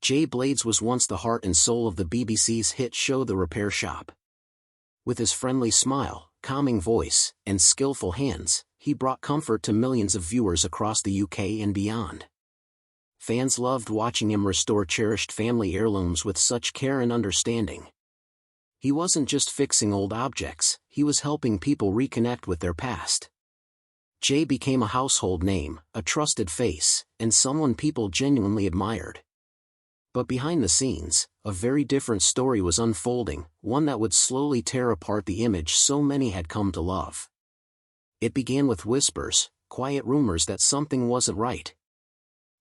Jay Blades was once the heart and soul of the BBC's hit show The Repair Shop. With his friendly smile, calming voice, and skillful hands, he brought comfort to millions of viewers across the UK and beyond. Fans loved watching him restore cherished family heirlooms with such care and understanding. He wasn't just fixing old objects, he was helping people reconnect with their past. Jay became a household name, a trusted face, and someone people genuinely admired. But behind the scenes, a very different story was unfolding, one that would slowly tear apart the image so many had come to love. It began with whispers, quiet rumors that something wasn't right.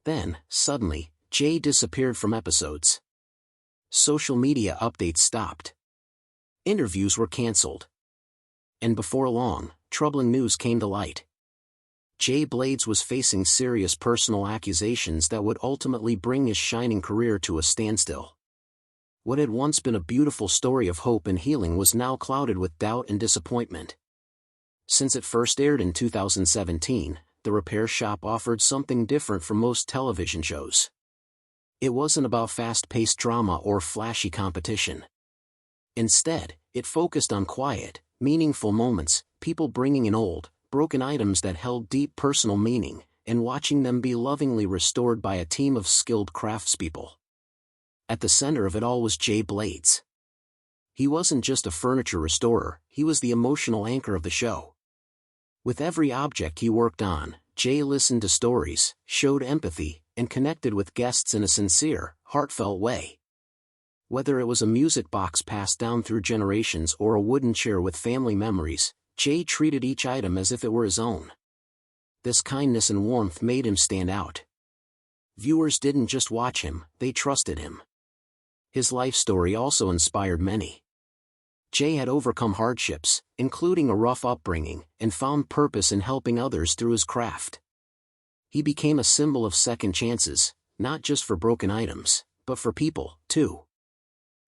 Then, suddenly, Jay disappeared from episodes. Social media updates stopped. Interviews were cancelled. And before long, troubling news came to light. Jay Blades was facing serious personal accusations that would ultimately bring his shining career to a standstill. What had once been a beautiful story of hope and healing was now clouded with doubt and disappointment. Since it first aired in 2017, The Repair Shop offered something different from most television shows. It wasn't about fast-paced drama or flashy competition. Instead, it focused on quiet, meaningful moments, people bringing in old, broken items that held deep personal meaning, and watching them be lovingly restored by a team of skilled craftspeople. At the center of it all was Jay Blades. He wasn't just a furniture restorer, he was the emotional anchor of the show. With every object he worked on, Jay listened to stories, showed empathy, and connected with guests in a sincere, heartfelt way. Whether it was a music box passed down through generations or a wooden chair with family memories, Jay treated each item as if it were his own. This kindness and warmth made him stand out. Viewers didn't just watch him, they trusted him. His life story also inspired many. Jay had overcome hardships, including a rough upbringing, and found purpose in helping others through his craft. He became a symbol of second chances, not just for broken items, but for people, too.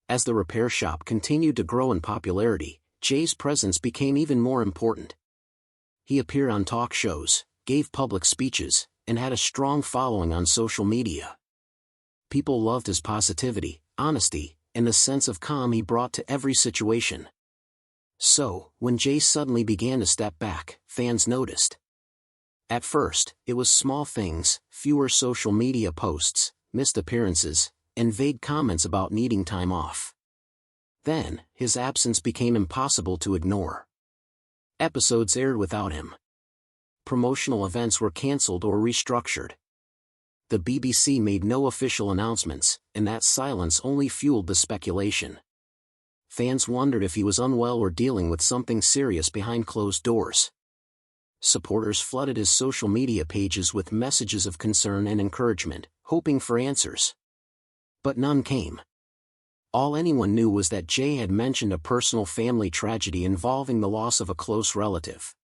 As The Repair Shop continued to grow in popularity, Jay's presence became even more important. He appeared on talk shows, gave public speeches, and had a strong following on social media. People loved his positivity, honesty, and the sense of calm he brought to every situation. So, when Jay suddenly began to step back, fans noticed. At first, it was small things, fewer social media posts, missed appearances, and vague comments about needing time off. Then, his absence became impossible to ignore. Episodes aired without him. Promotional events were cancelled or restructured. The BBC made no official announcements, and that silence only fueled the speculation. Fans wondered if he was unwell or dealing with something serious behind closed doors. Supporters flooded his social media pages with messages of concern and encouragement, hoping for answers. But none came. All anyone knew was that Jay had mentioned a personal family tragedy involving the loss of a close relative.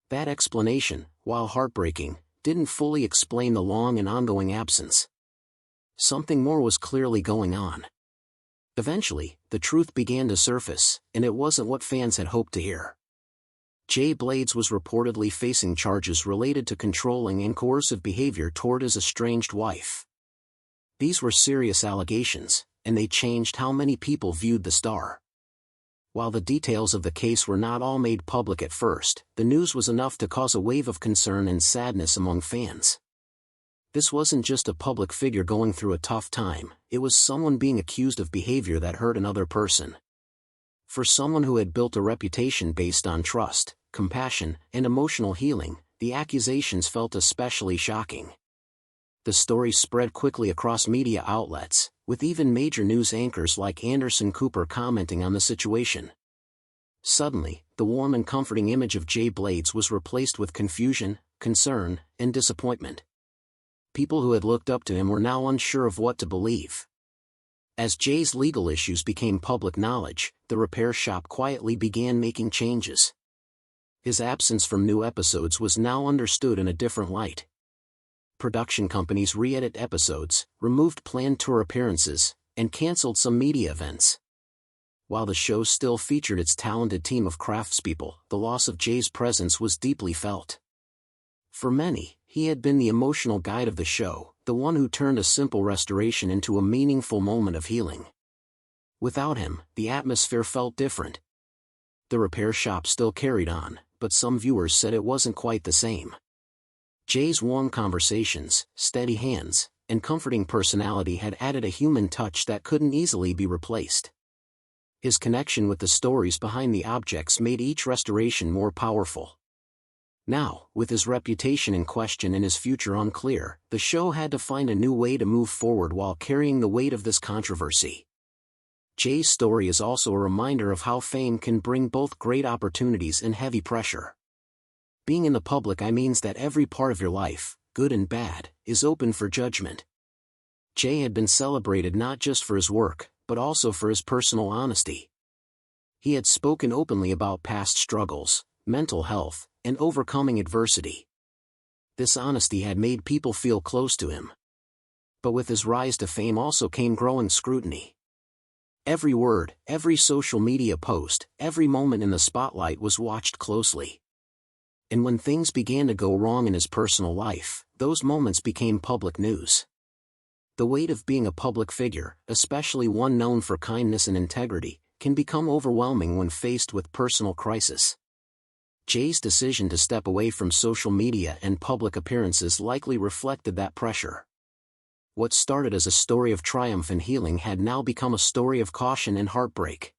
That explanation, while heartbreaking, didn't fully explain the long and ongoing absence. Something more was clearly going on. Eventually, the truth began to surface, and it wasn't what fans had hoped to hear. Jay Blades was reportedly facing charges related to controlling and coercive behavior toward his estranged wife. These were serious allegations, and they changed how many people viewed the star. While the details of the case were not all made public at first, the news was enough to cause a wave of concern and sadness among fans. This wasn't just a public figure going through a tough time, it was someone being accused of behavior that hurt another person. For someone who had built a reputation based on trust, compassion, and emotional healing, the accusations felt especially shocking. The story spread quickly across media outlets, with even major news anchors like Anderson Cooper commenting on the situation. Suddenly, the warm and comforting image of Jay Blades was replaced with confusion, concern, and disappointment. People who had looked up to him were now unsure of what to believe. As Jay's legal issues became public knowledge, The Repair Shop quietly began making changes. His absence from new episodes was now understood in a different light. Production companies re-edit episodes, removed planned tour appearances, and cancelled some media events. While the show still featured its talented team of craftspeople, the loss of Jay's presence was deeply felt. For many, he had been the emotional guide of the show, the one who turned a simple restoration into a meaningful moment of healing. Without him, the atmosphere felt different. The repair shop still carried on, but some viewers said it wasn't quite the same. Jay's warm conversations, steady hands, and comforting personality had added a human touch that couldn't easily be replaced. His connection with the stories behind the objects made each restoration more powerful. Now, with his reputation in question and his future unclear, the show had to find a new way to move forward while carrying the weight of this controversy. Jay's story is also a reminder of how fame can bring both great opportunities and heavy pressure. Being in the public eye means that every part of your life, good and bad, is open for judgment. Jay had been celebrated not just for his work, but also for his personal honesty. He had spoken openly about past struggles, mental health, and overcoming adversity. This honesty had made people feel close to him. But with his rise to fame also came growing scrutiny. Every word, every social media post, every moment in the spotlight was watched closely. And when things began to go wrong in his personal life, those moments became public news. The weight of being a public figure, especially one known for kindness and integrity, can become overwhelming when faced with personal crisis. Jay's decision to step away from social media and public appearances likely reflected that pressure. What started as a story of triumph and healing had now become a story of caution and heartbreak.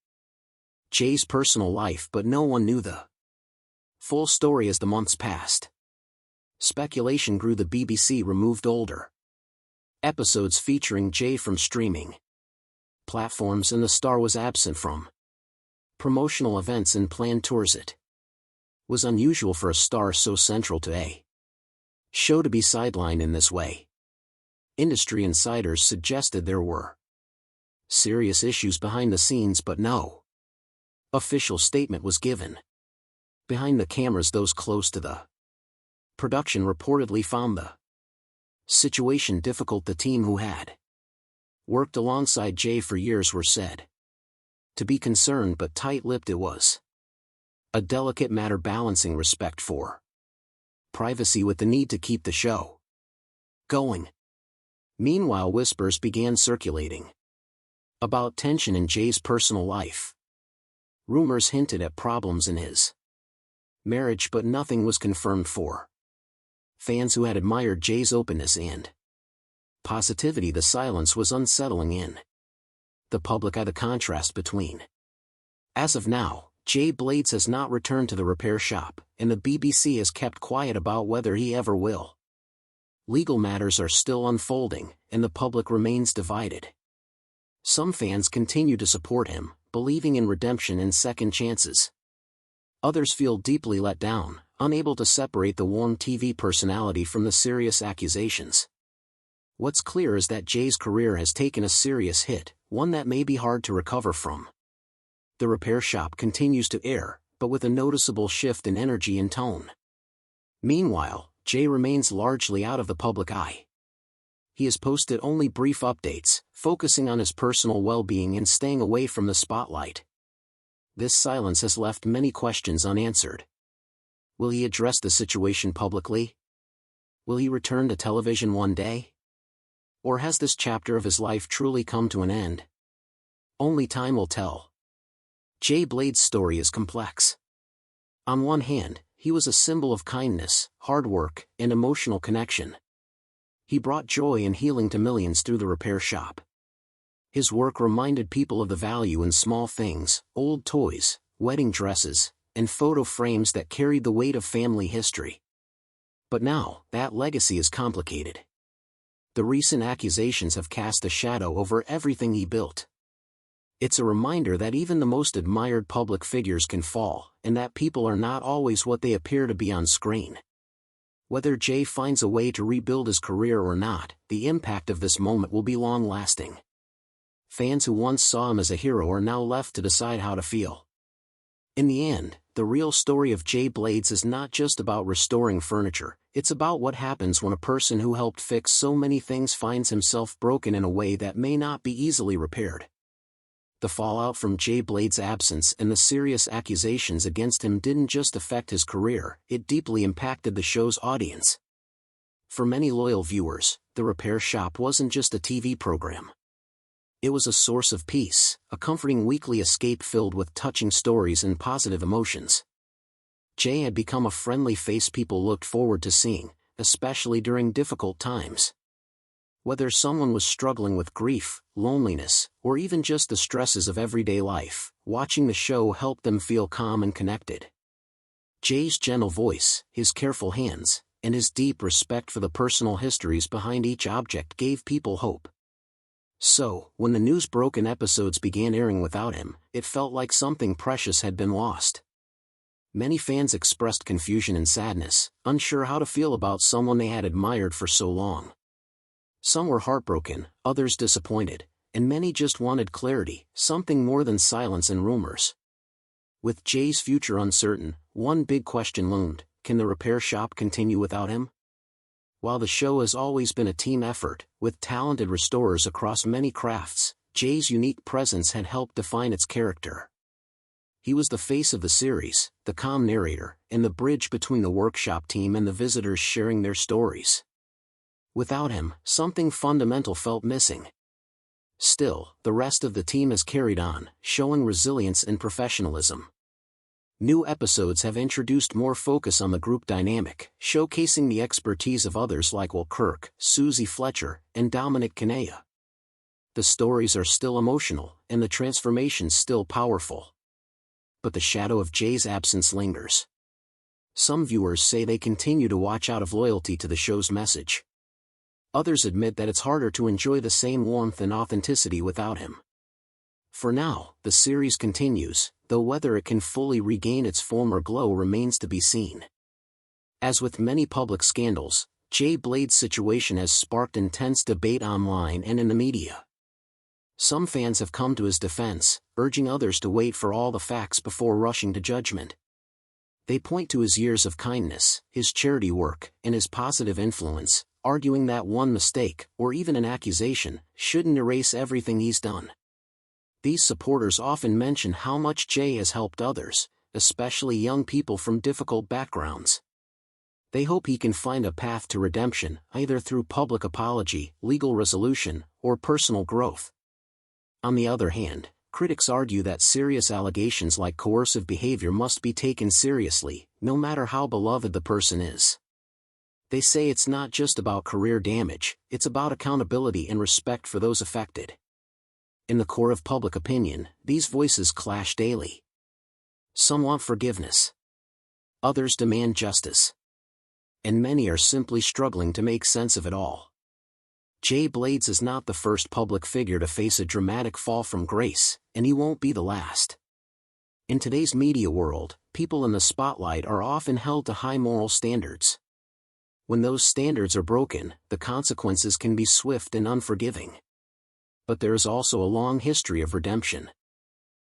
Jay's personal life, but no one knew the full story as the months passed. Speculation grew. The BBC removed older episodes featuring Jay from streaming platforms, and the star was absent from promotional events and planned tours. It was unusual for a star so central to a show to be sidelined in this way. Industry insiders suggested there were serious issues behind the scenes, but no official statement was given. Behind the cameras, those close to the production reportedly found the situation difficult. The team who had worked alongside Jay for years were said to be concerned but tight-lipped. It was a delicate matter, balancing respect for privacy with the need to keep the show going. Meanwhile, whispers began circulating about tension in Jay's personal life. Rumors hinted at problems in his marriage, but nothing was confirmed. For fans who had admired Jay's openness and positivity, the silence was unsettling. In the public eye, the contrast between. As of now, Jay Blades has not returned to the repair shop, and the BBC has kept quiet about whether he ever will. Legal matters are still unfolding, and the public remains divided. Some fans continue to support him, believing in redemption and second chances. Others feel deeply let down, unable to separate the warm TV personality from the serious accusations. What's clear is that Jay's career has taken a serious hit, one that may be hard to recover from. The repair shop continues to air, but with a noticeable shift in energy and tone. Meanwhile, Jay remains largely out of the public eye. He has posted only brief updates, focusing on his personal well-being and staying away from the spotlight. This silence has left many questions unanswered. Will he address the situation publicly? Will he return to television one day? Or has this chapter of his life truly come to an end? Only time will tell. Jay Blades' story is complex. On one hand, he was a symbol of kindness, hard work, and emotional connection. He brought joy and healing to millions through the repair shop. His work reminded people of the value in small things, old toys, wedding dresses, and photo frames that carried the weight of family history. But now, that legacy is complicated. The recent accusations have cast a shadow over everything he built. It's a reminder that even the most admired public figures can fall, and that people are not always what they appear to be on screen. Whether Jay finds a way to rebuild his career or not, the impact of this moment will be long-lasting. Fans who once saw him as a hero are now left to decide how to feel. In the end, the real story of Jay Blades is not just about restoring furniture, it's about what happens when a person who helped fix so many things finds himself broken in a way that may not be easily repaired. The fallout from Jay Blades' absence and the serious accusations against him didn't just affect his career, it deeply impacted the show's audience. For many loyal viewers, The Repair Shop wasn't just a TV program. It was a source of peace, a comforting weekly escape filled with touching stories and positive emotions. Jay had become a friendly face people looked forward to seeing, especially during difficult times. Whether someone was struggling with grief, loneliness, or even just the stresses of everyday life, watching the show helped them feel calm and connected. Jay's gentle voice, his careful hands, and his deep respect for the personal histories behind each object gave people hope. So, when the news broke and episodes began airing without him, it felt like something precious had been lost. Many fans expressed confusion and sadness, unsure how to feel about someone they had admired for so long. Some were heartbroken, others disappointed, and many just wanted clarity, something more than silence and rumors. With Jay's future uncertain, one big question loomed: can the Repair Shop continue without him? While the show has always been a team effort, with talented restorers across many crafts, Jay's unique presence had helped define its character. He was the face of the series, the calm narrator, and the bridge between the workshop team and the visitors sharing their stories. Without him, something fundamental felt missing. Still, the rest of the team has carried on, showing resilience and professionalism. New episodes have introduced more focus on the group dynamic, showcasing the expertise of others like Will Kirk, Susie Fletcher, and Dominic Kinneya. The stories are still emotional, and the transformations still powerful. But the shadow of Jay's absence lingers. Some viewers say they continue to watch out of loyalty to the show's message. Others admit that it's harder to enjoy the same warmth and authenticity without him. For now, the series continues, though whether it can fully regain its former glow remains to be seen. As with many public scandals, Jay Blade's situation has sparked intense debate online and in the media. Some fans have come to his defense, urging others to wait for all the facts before rushing to judgment. They point to his years of kindness, his charity work, and his positive influence, arguing that one mistake, or even an accusation, shouldn't erase everything he's done. These supporters often mention how much Jay has helped others, especially young people from difficult backgrounds. They hope he can find a path to redemption, either through public apology, legal resolution, or personal growth. On the other hand, critics argue that serious allegations like coercive behavior must be taken seriously, no matter how beloved the person is. They say it's not just about career damage, it's about accountability and respect for those affected. In the core of public opinion, these voices clash daily. Some want forgiveness. Others demand justice. And many are simply struggling to make sense of it all. Jay Blades is not the first public figure to face a dramatic fall from grace, and he won't be the last. In today's media world, people in the spotlight are often held to high moral standards. When those standards are broken, the consequences can be swift and unforgiving. But there is also a long history of redemption.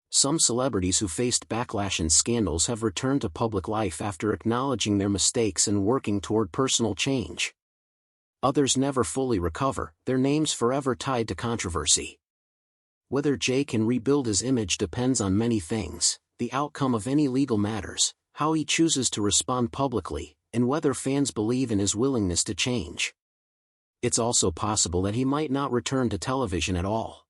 Some celebrities who faced backlash and scandals have returned to public life after acknowledging their mistakes and working toward personal change. Others never fully recover, their names forever tied to controversy. Whether Jay can rebuild his image depends on many things: the outcome of any legal matters, how he chooses to respond publicly, and whether fans believe in his willingness to change. It's also possible that he might not return to television at all.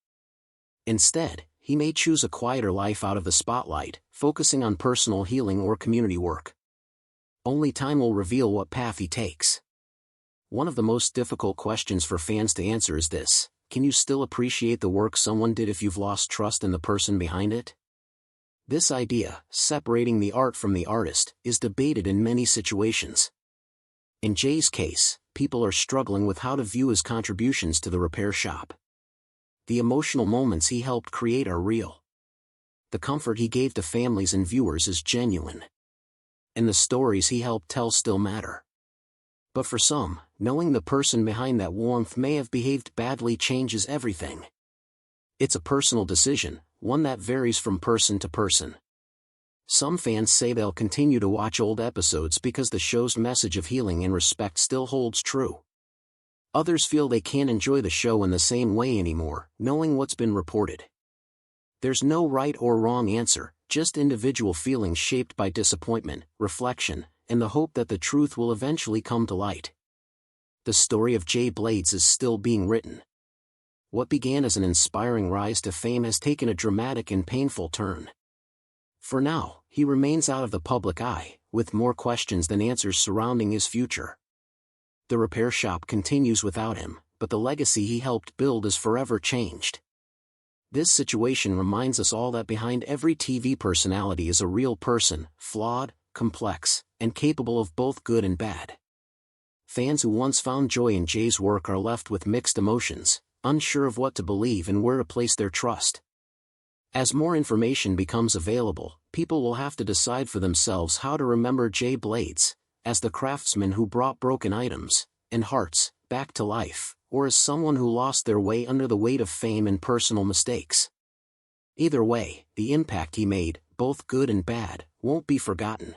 Instead, he may choose a quieter life out of the spotlight, focusing on personal healing or community work. Only time will reveal what path he takes. One of the most difficult questions for fans to answer is this: can you still appreciate the work someone did if you've lost trust in the person behind it? This idea, separating the art from the artist, is debated in many situations. In Jay's case, people are struggling with how to view his contributions to the Repair Shop. The emotional moments he helped create are real. The comfort he gave to families and viewers is genuine. And the stories he helped tell still matter. But for some, knowing the person behind that warmth may have behaved badly changes everything. It's a personal decision, one that varies from person to person. Some fans say they'll continue to watch old episodes because the show's message of healing and respect still holds true. Others feel they can't enjoy the show in the same way anymore, knowing what's been reported. There's no right or wrong answer, just individual feelings shaped by disappointment, reflection, and the hope that the truth will eventually come to light. The story of Jay Blades is still being written. What began as an inspiring rise to fame has taken a dramatic and painful turn. For now, he remains out of the public eye, with more questions than answers surrounding his future. The repair shop continues without him, but the legacy he helped build is forever changed. This situation reminds us all that behind every TV personality is a real person, flawed, complex, and capable of both good and bad. Fans who once found joy in Jay's work are left with mixed emotions, unsure of what to believe and where to place their trust. As more information becomes available, people will have to decide for themselves how to remember Jay Blades, as the craftsman who brought broken items, and hearts, back to life, or as someone who lost their way under the weight of fame and personal mistakes. Either way, the impact he made, both good and bad, won't be forgotten.